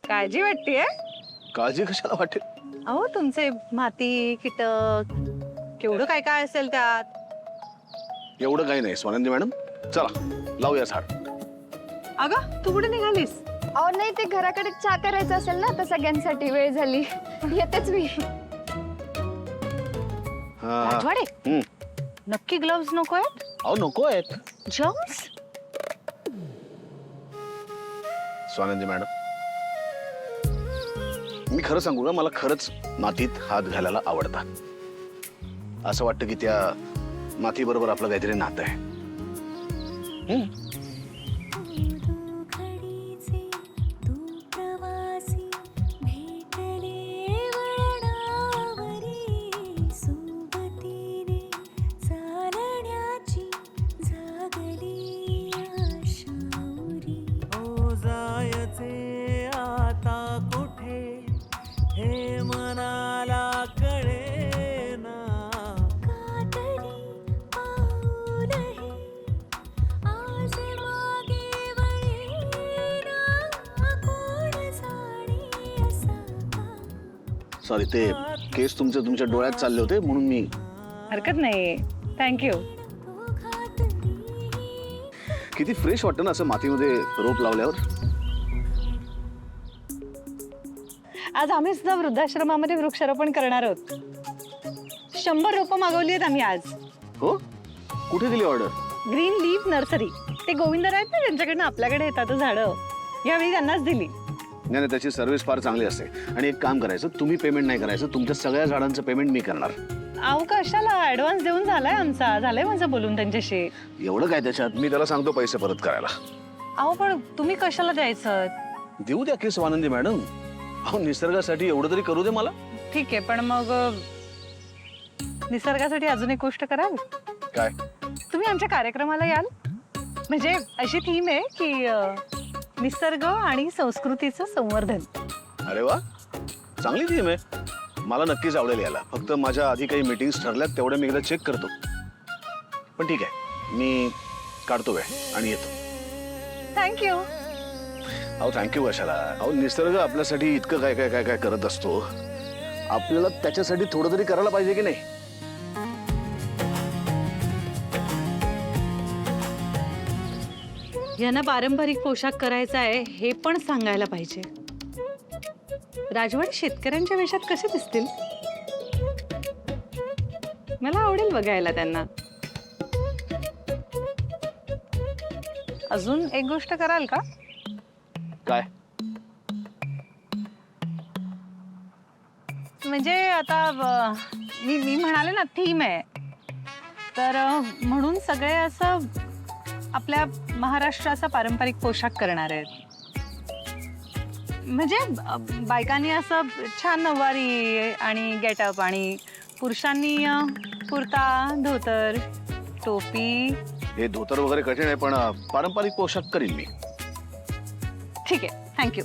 काळजी वाटतेय? काळजी कशाला वाटेल? अहो तुमचे माती कीटक केवढं काय काय असेल त्यात. एवढं काही नाही स्वानंदी मॅडम, चला लावूया झाड. अगं तू कुठे निघालीस? अहो नाही, ते घराकडे चहा करायचं असेल ना, तर सगळ्यांसाठी वेळ झाली. येतेच मी. राजवाडे नक्की ग्लोव्स नकोय? अहो नको आहेत जम्स? स्वानंदी मॅडम, मी खरं सांगू का, मला खरंच मातीत हात घालायला आवडतात. असं वाटतं की त्या माती बरोबर आपलं काहीतरी नातं आहे. सॉरी, ते केस तुमच्या डोळ्यात चालले होते म्हणून मी. हरकत नाही, थँक्यू. किती फ्रेश वाटतं ना असं मातीमध्ये रोप लावल्यावर. आज आम्ही सुद्धा वृद्धाश्रमामध्ये वृक्षारोपण करणार आहोत. 100 रोपं मागवली आहेत आम्ही आज. हो, कुठे दिली ऑर्डर? Green leaf nursery. ते गोविंदर आहेत ना, त्यांच्याकडनं आपल्याकडे येतात झाडं. यावेळी त्यांनाच दिली. नाही, त्याची सर्व्हिस फार चांगली असते. आणि एक काम करायचं, तुम्ही पेमेंट नाही करायचं, तुमच्या सगळ्या झाडांचं पेमेंट मी करणार. अहो कशाला, ऍडव्हान्स देऊन झालाय आमचा. झालंय माझं बोलून त्यांच्याशी. एवढं काय त्याच्यात, मी त्याला सांगतो पैसे परत करायला. अहो पण तुम्ही कशाला द्यायचं? देऊ द्या की स्वानंदी मॅडम. अहो निसर्गासाठी एवढं तरी करू दे मला. ठीक आहे, पण मग निसर्गासाठी अजून एक गोष्ट कराल? काय? तुम्ही आमच्या कार्यक्रमाला याल? म्हणजे अशी थीम आहे की निसर्ग आणि संस्कृतीचं संवर्धन. अरे वा, चांगली थीम आहे. मला नक्कीच आवडेल यायला. फक्त माझ्या आधी काही मीटिंग्स ठरल्यात, तेवढ्या मी एकदा चेक करतो. पण ठीक आहे, मी काढतो वेळ आणि येतो. थँक्यू. अहो थँक्यू कशाला. अहो निसर्ग आपल्यासाठी इतकं काय काय काय काय करत असतो, आपल्याला त्याच्यासाठी थोडं तरी करायला पाहिजे की नाही. यांना पारंपरिक पोशाख करायचा आहे हे पण सांगायला पाहिजे. राजवाडे शेतकऱ्यांच्या वेशात कसे दिसतील? मला आवडेल बघायला त्यांना. अजून एक गोष्ट कराल का? काय? म्हणजे आता मी म्हणाले ना, थीम आहे तर म्हणून सगळे असं आपल्या महाराष्ट्राचा पारंपरिक पोशाख करणार आहेत. म्हणजे बायकांनी असं छान नऊवारी आणि गेटअप, आणि पुरुषांनी कुर्ता, धोतर, टोपी. हे धोतर वगैरे कठीण आहे, पण पारंपरिक पोशाख करीन मी. ठीक आहे, थँक्यू.